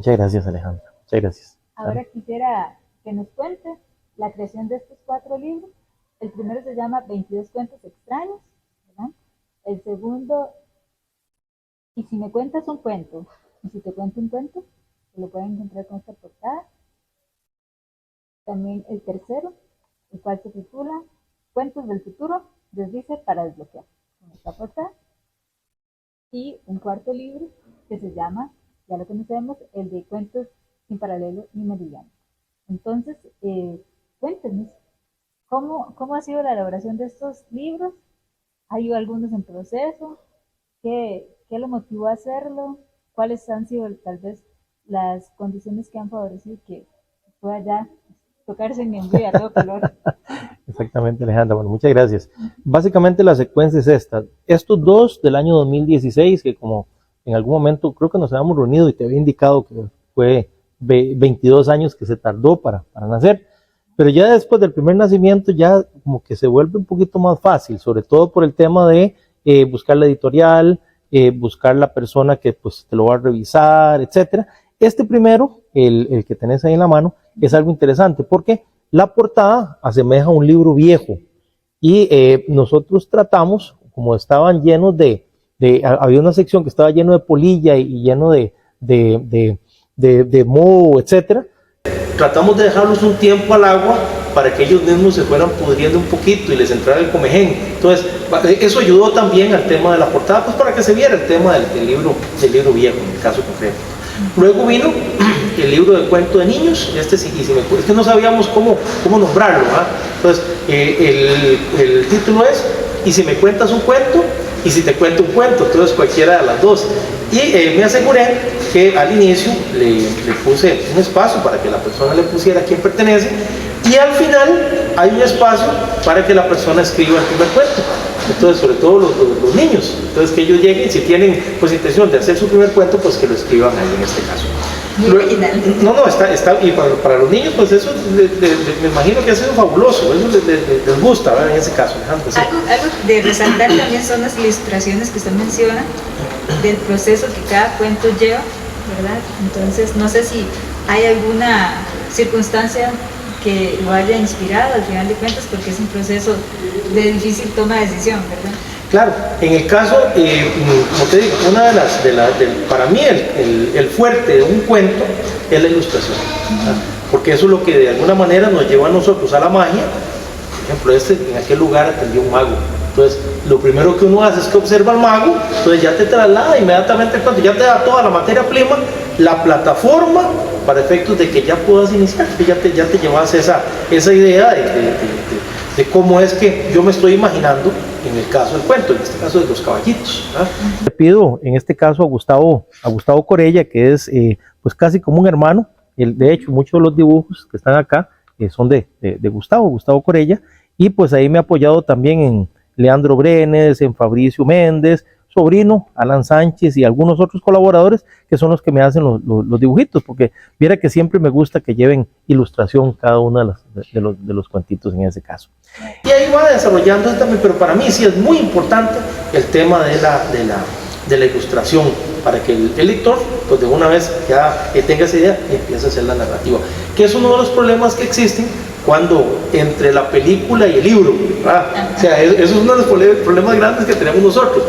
Muchas gracias, Alejandra. Muchas gracias. Ahora quisiera que nos cuente la creación de estos 4 libros. El primero se llama 22 cuentos extraños, ¿verdad? El segundo, y si me cuentas un cuento, y si te cuento un cuento, se lo pueden encontrar con esta portada. También el tercero, el cual se titula Cuentos del futuro, deslice para desbloquear, con esta portada. Y un cuarto libro que se llama, ya lo conocemos, el de Cuentos sin paralelo ni meridiano. Entonces, cuéntenos, ¿cómo ha sido la elaboración de estos libros? ¿Hay algunos en proceso? ¿Qué lo motivó a hacerlo? ¿Cuáles han sido tal vez las condiciones que han favorecido que pueda ya tocarse en mi ombligo a todo color? Exactamente, Alejandra. Bueno, muchas gracias. Básicamente la secuencia es esta. Estos 2 del año 2016, que como en algún momento creo que nos habíamos reunido y te había indicado que fue 22 años que se tardó para nacer, pero ya después del primer nacimiento ya como que se vuelve un poquito más fácil, sobre todo por el tema de buscar la editorial, buscar la persona que pues te lo va a revisar, etcétera. Este primero, el que tenés ahí en la mano, es algo interesante porque la portada asemeja a un libro viejo y nosotros tratamos, como estaban llenos había una sección que estaba lleno de polilla y lleno de moho, etcétera. Tratamos de dejarlos un tiempo al agua para que ellos mismos se fueran pudriendo un poquito y les entrara el comején. Entonces, eso ayudó también al tema de la portada, pues para que se viera el tema del libro viejo, en el caso concreto. Luego vino el libro de cuento de niños, es que no sabíamos cómo nombrarlo, ¿eh? Entonces, el título es Y si me cuentas un cuento, y si te cuento un cuento, entonces cualquiera de las dos. Y me aseguré que al inicio le puse un espacio para que la persona le pusiera a quién pertenece, y al final hay un espacio para que la persona escriba el primer cuento. Entonces, sobre todo los niños, entonces que ellos lleguen, si tienen pues intención de hacer su primer cuento, pues que lo escriban ahí en este caso. Está, y para los niños, pues eso me imagino que ha sido fabuloso, eso les gusta, ¿verdad? En ese caso, Alejandro. Sí. Algo de resaltar también son las ilustraciones que usted menciona, del proceso que cada cuento lleva, ¿verdad? Entonces, no sé si hay alguna circunstancia que lo haya inspirado al final de cuentas, porque es un proceso de difícil toma de decisión, ¿verdad? Claro, en el caso, como te digo, para mí el fuerte de un cuento es la ilustración, ¿verdad? Porque eso es lo que de alguna manera nos lleva a nosotros a la magia. Por ejemplo, en aquel lugar atendió un mago. Entonces, lo primero que uno hace es que observa al mago, entonces ya te traslada inmediatamente el cuento, ya te da toda la materia prima, la plataforma, para efectos de que ya puedas iniciar, que ya te llevas esa idea de cómo es que yo me estoy imaginando en el caso del cuento, en este caso de los caballitos, ¿verdad? Le pido en este caso a Gustavo Corella, que es pues casi como un hermano. De hecho, muchos de los dibujos que están acá son de Gustavo Corella, y pues ahí me ha apoyado también en Leandro Brenes, en Fabricio Méndez, sobrino, Alan Sánchez y algunos otros colaboradores que son los que me hacen los dibujitos, porque viera que siempre me gusta que lleven ilustración cada uno de los cuentitos en ese caso. Y ahí va desarrollando también, pero para mí sí es muy importante el tema de la ilustración, para que el lector, pues de una vez ya tenga esa idea y empiece a hacer la narrativa, que es uno de los problemas que existen cuando entre la película y el libro, ¿verdad? O sea, eso es uno de los problemas grandes que tenemos nosotros.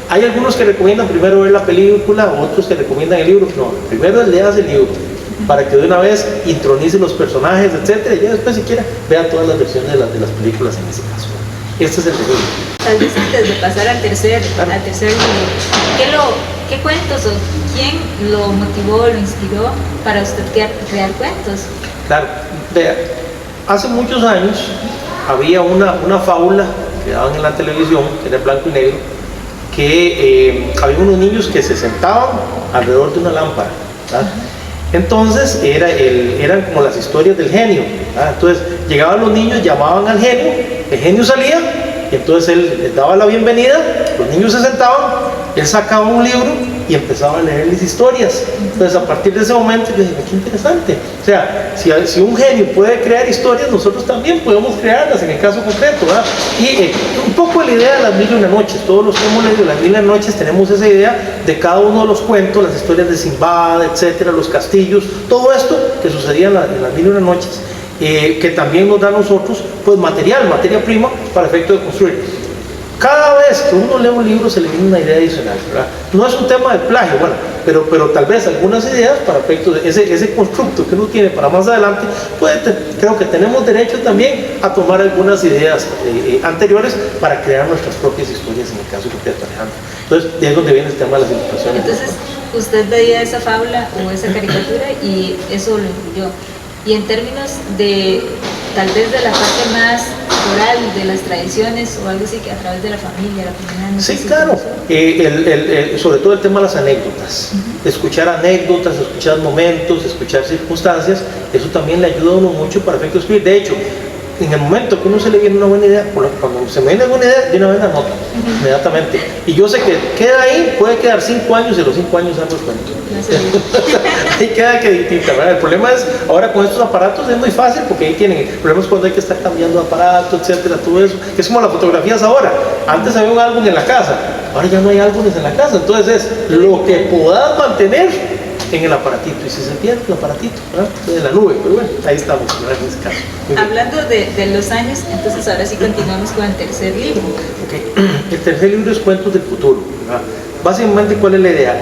Hay algunos que recomiendan primero ver la película, otros que recomiendan el libro. No, primero leas el libro, para que de una vez intronice los personajes, etcétera, y ya después si quiera vea todas las versiones de las películas en ese caso. Este es el segundo. Tal vez antes de pasar al tercer libro, ¿qué cuentos o quién lo motivó, lo inspiró para usted crear cuentos? Claro, vea, hace muchos años había una fábula que daban en la televisión, que era en blanco y negro, que había unos niños que se sentaban alrededor de una lámpara, ¿verdad? Entonces eran como las historias del genio, ¿verdad? Entonces llegaban los niños, llamaban al genio, el genio salía, y entonces él les daba la bienvenida, los niños se sentaban, él sacaba un libro y empezaba a leerles historias. Entonces a partir de ese momento yo dije, qué interesante, o sea, si un genio puede crear historias, nosotros también podemos crearlas en el caso concreto, ¿verdad? Y un poco la idea de las mil y una noches. Todos los que hemos leído las mil y una noches tenemos esa idea de cada uno de los cuentos, las historias de Simbad, etcétera, los castillos, todo esto que sucedía en las mil y una noches, que también nos da a nosotros pues materia prima para efecto de construir. Cada vez que uno lee un libro se le viene una idea adicional, ¿verdad? No es un tema de plagio, bueno, pero tal vez algunas ideas para efectos de ese constructo que uno tiene para más adelante, creo que tenemos derecho también a tomar algunas ideas anteriores para crear nuestras propias historias, en el caso que usted está manejando. Entonces, de ahí es donde viene el tema de las ilustraciones. Entonces, usted veía esa fábula o esa caricatura y eso lo incluyó. Y en términos de, tal vez de la parte más oral, de las tradiciones o algo así, que a través de la familia, la comunidad. No sí, sé si claro. Sobre todo el tema de las anécdotas. Escuchar anécdotas, escuchar momentos, escuchar circunstancias, eso también le ayuda a uno mucho para efecto de escribir. De hecho, en el momento que uno se le viene una buena idea, cuando se me viene alguna idea, de una vez la anoto, inmediatamente. Y yo sé que queda ahí, puede quedar 5 años y a los 5 años hago el cuento. Ahí queda que distinta, ¿verdad? El problema es, ahora con estos aparatos es muy fácil porque ahí tienen, el problema es cuando hay que estar cambiando de aparato, etcétera, todo eso. Es como las fotografías ahora. Antes había un álbum en la casa, ahora ya no hay álbumes en la casa. Entonces es lo que puedas mantener en el aparatito, y si se pierde el aparatito, ¿verdad? En la nube, pero bueno, ahí estamos, ¿verdad? En ese caso. Hablando de los años, entonces ahora sí continuamos con el tercer libro. Okay. El tercer libro es Cuentos del Futuro, ¿verdad? Básicamente, ¿cuál es la idea?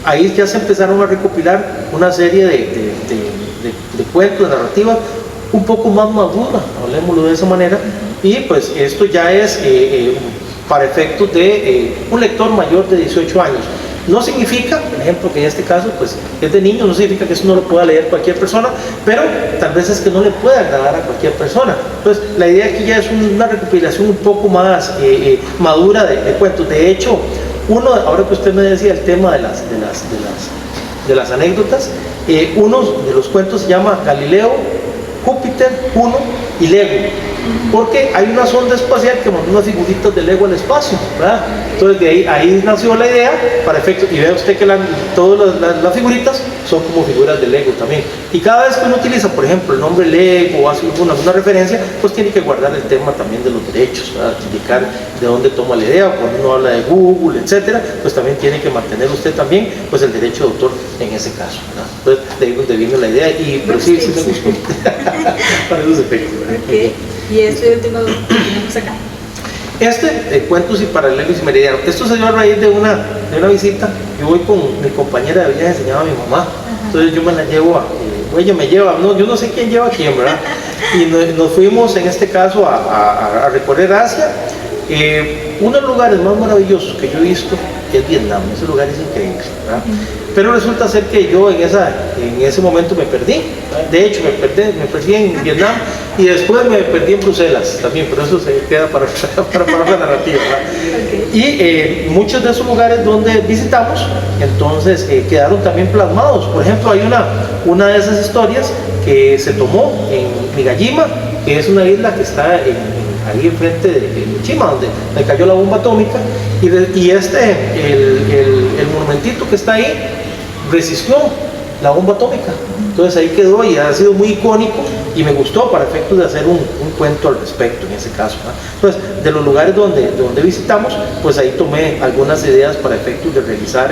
Ahí ya se empezaron a recopilar una serie de cuentos, de narrativas un poco más maduras, hablemoslo de esa manera, y pues esto ya es para efectos de un lector mayor de 18 años. No significa, por ejemplo, que en este caso pues es de niños, no significa que eso no lo pueda leer cualquier persona, pero tal vez es que no le pueda agradar a cualquier persona. Entonces la idea aquí ya es una recopilación un poco más madura de cuentos. De hecho, ahora que usted me decía el tema de las anécdotas, uno de los cuentos se llama Galileo, Júpiter, Juno y Lego, porque hay una sonda espacial que mandó unas figuritas de Lego al espacio, ¿verdad? Entonces de ahí nació la idea para efecto, y vea usted que todas las figuritas son como figuras de Lego también, y cada vez que uno utiliza, por ejemplo, el nombre Lego o hace alguna referencia, pues tiene que guardar el tema también de los derechos, ¿verdad? Indicar de dónde toma la idea, o cuando uno habla de Google, etcétera, pues también tiene que mantener usted también pues el derecho de autor en ese caso, ¿verdad? Entonces de ahí donde vino la idea, pero sí me gustó para esos efectos, ¿verdad? Okay. Y este último que tenemos acá. Cuentos y paralelos y meridianos. Esto se dio a raíz de una visita. Yo voy con mi compañera de viaje, se llama mi mamá. Entonces yo me la llevo ella me lleva, no, yo no sé quién lleva a quién, ¿verdad? Y nos fuimos en este caso a recorrer Asia. Uno de los lugares más maravillosos que yo he visto es Vietnam. Ese lugar es increíble, ¿verdad? Pero resulta ser que yo en ese momento me perdí. De hecho, me perdí en Vietnam y después me perdí en Bruselas también, pero eso se queda para la narrativa, ¿verdad? Y muchos de esos lugares donde visitamos, entonces quedaron también plasmados. Por ejemplo, hay una de esas historias que se tomó en Migajima, que es una isla que está ahí enfrente de Hiroshima, donde cayó la bomba atómica, y el monumentito que está ahí resistió la bomba atómica. Entonces ahí quedó y ha sido muy icónico y me gustó para efectos de hacer un cuento al respecto en ese caso, ¿no? Entonces, de los lugares donde visitamos, pues ahí tomé algunas ideas para efectos de realizar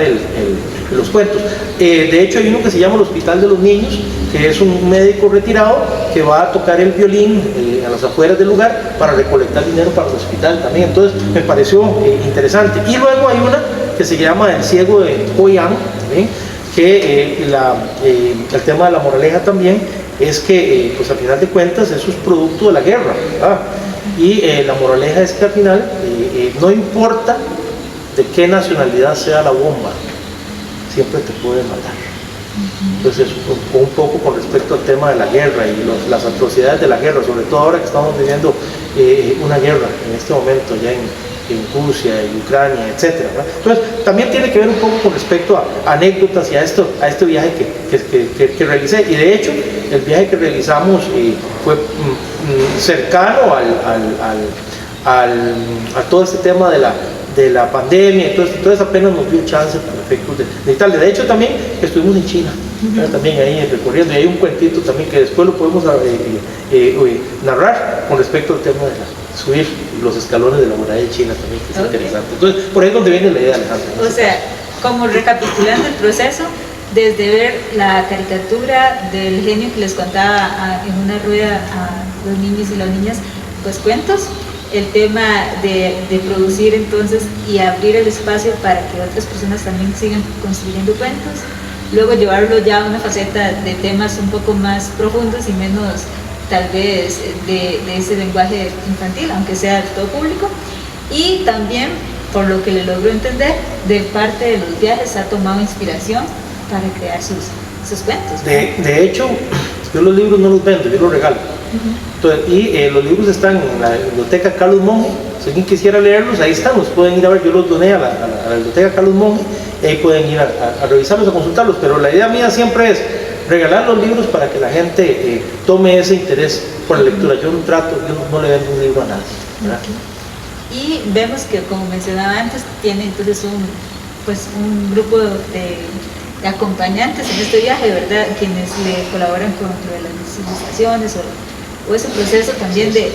los cuentos. De hecho, hay uno que se llama el Hospital de los Niños, que es un médico retirado que va a tocar el violín a las afueras del lugar para recolectar dinero para el hospital también. Entonces me pareció interesante. Y luego hay una que se llama El Ciego de Hoi-An, que el tema de la moraleja también es que pues al final de cuentas eso es producto de la guerra, ¿verdad? Y la moraleja es que al final no importa de qué nacionalidad sea la bomba, siempre te puede matar. Entonces un poco con respecto al tema de la guerra y las atrocidades de la guerra, sobre todo ahora que estamos viviendo una guerra en este momento ya en Rusia, en Ucrania, etcétera, ¿verdad? Entonces también tiene que ver un poco con respecto a anécdotas y a este viaje que realicé. Y de hecho el viaje que realizamos fue cercano a todo este tema de la pandemia. Entonces apenas nos dio chance para efectos de Italia. De hecho también estuvimos en China. también ahí recorriendo, y hay un cuentito también que después lo podemos narrar con respecto al tema de subir los escalones de la muralla china también, que es interesante. Entonces, por ahí es donde viene la idea, Alejandra. O sea, como recapitulando el proceso, desde ver la caricatura del genio que les contaba en una rueda a los niños y las niñas, pues cuentos, el tema de producir entonces y abrir el espacio para que otras personas también sigan construyendo cuentos, luego llevarlo ya a una faceta de temas un poco más profundos y menos tal vez de ese lenguaje infantil, aunque sea de todo público, y también, por lo que le logro entender, de parte de los viajes ha tomado inspiración para crear sus cuentos. De hecho, yo los libros no los vendo, yo los regalo. Entonces, y los libros están en la biblioteca Carlos Monge. Si alguien quisiera leerlos, ahí están, los pueden ir a ver. Yo los doné a la biblioteca Carlos Monge y ahí pueden ir a revisarlos, a consultarlos. Pero la idea mía siempre es regalar los libros para que la gente tome ese interés por la lectura. Yo no le vendo un libro a nadie, ¿verdad? Y vemos que, como mencionaba antes, tiene entonces un grupo de acompañantes en este viaje, ¿verdad? Quienes le colaboran con las ilustraciones o ese proceso también de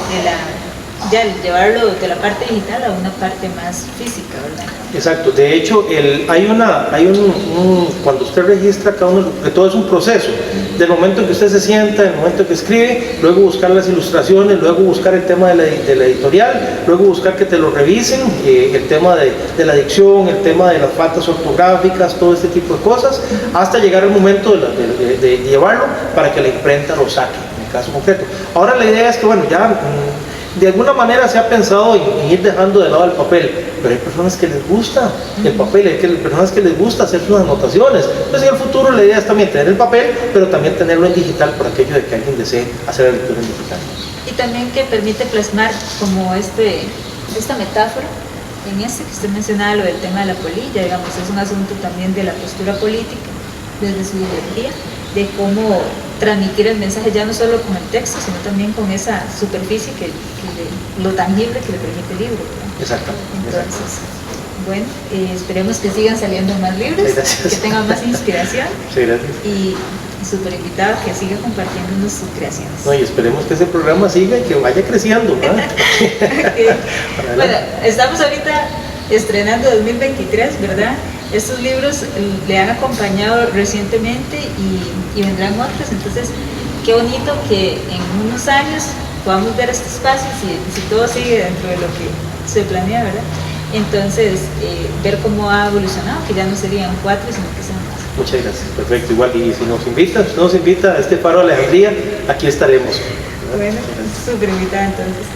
llevarlo de la parte digital a una parte más física, ¿verdad? Exacto. De hecho, cuando usted registra cada uno, que todo es un proceso, del momento en que usted se sienta, del momento en que escribe, luego buscar las ilustraciones, luego buscar el tema de la editorial, luego buscar que te lo revisen, el tema de la dicción, el tema de las faltas ortográficas, todo este tipo de cosas, hasta llegar al momento de llevarlo para que la imprenta lo saque, en el caso concreto. Ahora la idea es que, bueno, ya de alguna manera se ha pensado en ir dejando de lado el papel, pero hay personas que les gusta el papel, hay personas que les gusta hacer sus anotaciones. Entonces en el futuro la idea es también tener el papel, pero también tenerlo en digital por aquello de que alguien desee hacer la lectura en digital. Y también que permite plasmar como esta metáfora en que usted mencionaba, lo del tema de la polilla, digamos, es un asunto también de la postura política, desde su ideología, de cómo transmitir el mensaje ya no solo con el texto, sino también con esa superficie lo tangible que le permite el libro, ¿verdad? Exactamente. Entonces, bueno, esperemos que sigan saliendo más libros, que tengan más inspiración. Sí, gracias. Y súper invitado que siga compartiéndonos sus creaciones. No, y esperemos que ese programa siga y que vaya creciendo, ¿verdad? Bueno, estamos ahorita estrenando 2023, ¿verdad? Estos libros le han acompañado recientemente y vendrán otros, entonces qué bonito que en unos años podamos ver este espacio, si todo sigue dentro de lo que se planea, ¿verdad? Entonces, ver cómo ha evolucionado, que ya no serían 4, sino que sean más. Muchas gracias, perfecto. Igual, y si nos invita a este faro de Alejandría, aquí estaremos, ¿verdad? Bueno, súper invitada entonces.